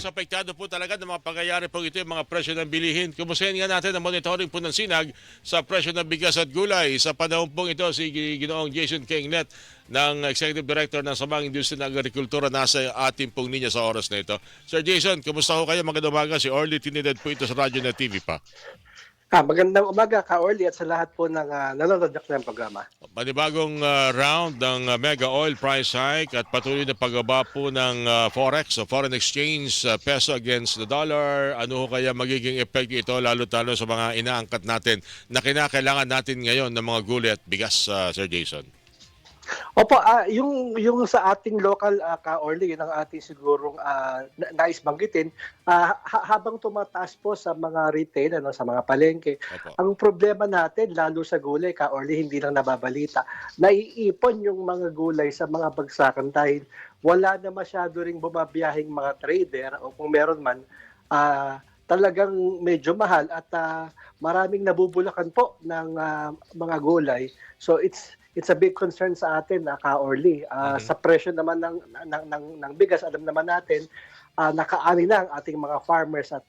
apektado po talaga ng mga pangyayari po ito yung mga presyo ng bilihin. Kumustahin nga natin ang monitoring po ng Sinag sa presyo ng bigas at gulay. Sa panahon pong ito, si Ginoong Jason Kinglet ng Executive Director ng Samang Industriya ng Agrikultura nasa ating pong linya sa oras na ito. Sir Jason, kumusta ho kayo? Magandang umaga. Si Orly Trinidad po ito sa Radyo na TV pa. Magandang umaga ka-Orly at sa lahat po ng nanonood ng programa. Panibagong round ng mega oil price hike at patuloy na pagbaba po ng forex o foreign exchange peso against the dollar. Ano ho kaya magiging epekto ito lalo-talo sa mga inaangkat natin na kinakailangan natin ngayon ng mga gulay at bigas, Sir Jason? Opo, yung sa ating local ka-Orly, yun ang ating sigurong nais banggitin. Habang tumataas po sa mga retail, sa mga palengke, Opo. ang problema natin, lalo sa gulay, ka-Orly, hindi lang nababalita, naiipon yung mga gulay sa mga bagsakan dahil wala na masyado ring bumabiyahing mga trader o kung meron man, talagang medyo mahal at maraming nabubulakan po ng mga gulay. So it's a big concern sa atin, ka-Orly. Sa presyo naman ng bigas, alam naman natin, nakaani na ang ating mga farmers at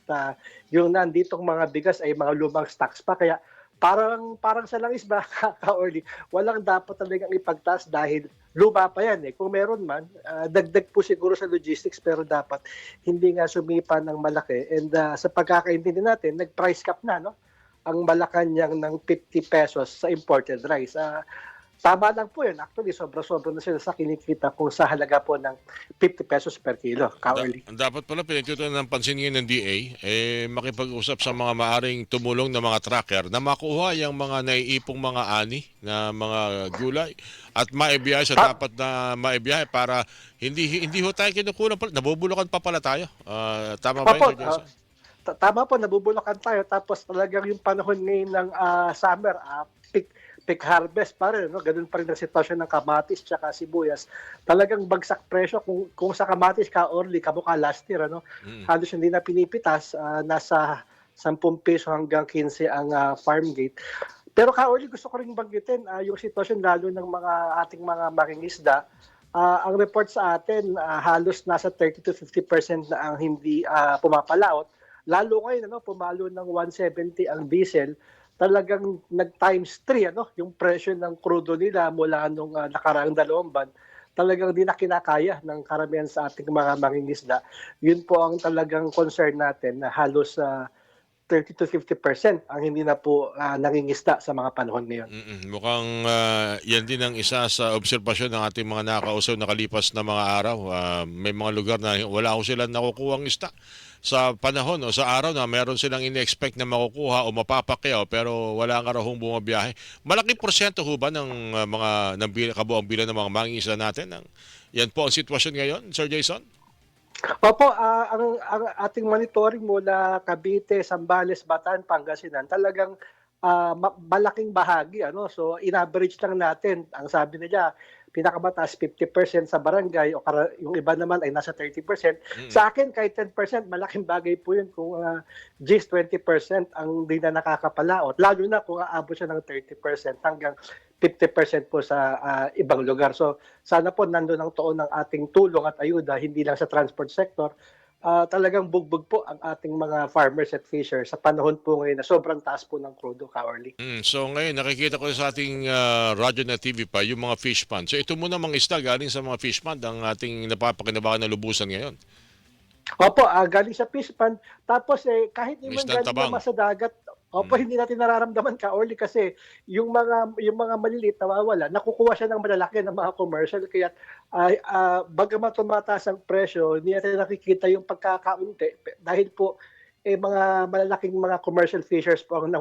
yung nanditong mga bigas ay mga lumang stocks pa. Kaya parang sa langis ba, ka-Orly, walang dapat talagang ipagtaas dahil luma pa yan. Kung meron man, dagdag po siguro sa logistics pero dapat hindi nga sumipa ng malaki. And sa pagkakaintindi natin, nag-price cap na, no? Ang Malacanang ng 50 pesos sa imported rice. Tama lang po yun. Actually, sobra-sobra na sila sa kinikita kung sa halaga po ng 50 pesos per kilo. Ka-Orly. Dapat pala pinagtutunan ng pansin ngayon ng DA, makipag-usap sa mga maaring tumulong na mga tracker na makuha yung mga naiipong mga ani na mga gulay at maibiyahe sa dapat na maibiyahe para hindi ho tayo kinukulang pala. Nabubulukan pa pala tayo. Tama ba yun, Sir Jason? Tama po, nabubulukan tayo. Tapos talagang yung panahon ngayon ng summer, peak harvest pa rin, no? Ganun pa rin ang sitwasyon ng kamatis tsaka sibuyas. Talagang bagsak presyo kung sa kamatis, ka-Orly, kamukha last year, ano? Halos hindi na pinipitas, nasa 10 piso hanggang 15 ang farm gate. Pero ka-Orly, gusto ko rin banggitin yung sitwasyon lalo ng mga ating mga mangingisda. Ang report sa atin, halos nasa 30 to 50% na ang hindi pumapalaot. Lalo ngayon, pumalo ng 170 ang diesel. Talagang nag-times 3 yung presyo ng crudo nila mula nung nakaraang 2 buwan. Talagang di na kinakaya ng karamihan sa ating mga mangingisda. Yun po ang talagang concern natin na halos 30 to 50% ang hindi na po nangingisda sa mga panahon ngayon. Mukhang yan din ang isa sa obserbasyon ng ating mga nakakausap na kalipas na mga araw. May mga lugar na wala ko silang nakukuhang isda sa panahon o sa araw na meron silang in-expect na makukuha o mapapakyaw pero wala nga raw hong bumabiyahe. Malaking porsyento ho ba ng kabuang bilang ng mga mangingisda natin? Yan po ang sitwasyon ngayon, Sir Jason? Opo, ang ating monitoring mula Cavite, Zambales, Bataan, Pangasinan, talagang malaking bahagi. So, in-average lang natin. Ang sabi nila, pinakamataas 50% sa barangay o yung iba naman ay nasa 30%. Sa akin, kahit 10%, malaking bagay po yun kung 20% ang di na nakakapalaot. Lalo na kung aabot siya ng 30% hanggang 50% po sa ibang lugar. So sana po nandun ang tuon ng ating tulong at ayuda, hindi lang sa transport sector. Talagang bugbog po ang ating mga farmers at fishers sa panahon po ngayon na sobrang taas po ng crudo, ka-Orly. So ngayon, nakikita ko sa ating Radyo na TV pa yung mga fish pond. So ito muna mga isda galing sa mga fish pond ang ating napapakinabangan na lubusan ngayon. Opo, galing sa fish pond. Tapos kahit naman Isdang galing tabang. naman sa dagat, hindi natin nararamdaman, ka-Orly, kasi yung mga maliliit nawawala, nakukuha siya ng malalaki ng mga commercial. Kaya bagamat tumataas ang presyo, hindi natin nakikita yung pagkakaunti dahil po mga malalaking mga commercial fishers po ang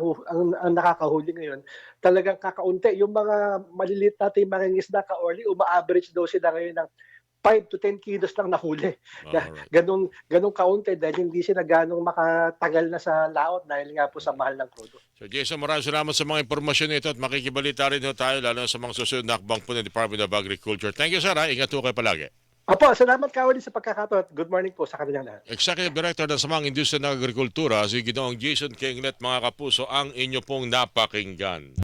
nakakahuli ngayon. Talagang kakaunti. Yung mga maliliit natin mga isda, ka-Orly, uma-average daw sila ngayon ng 5 to 10 kilos lang nahuli. Alright. Ganong kaunti dahil hindi sila ganong makatagal na sa laot dahil nga po sa mahal ng crudo. So Jason, maraming salamat sa mga impormasyon nito at makikibalita rin tayo lalo sa mga susunod na akbang po ng Department of Agriculture. Thank you, sir. Ingat po kayo palagi. Opo, salamat ka-Orly sa pagkakataon. Good morning po sa kanilang lahat. Executive Director ng Samang Industriya ng Agrikultura, si Ginoong Jason Kinglet, mga kapuso, ang inyo pong napakinggan.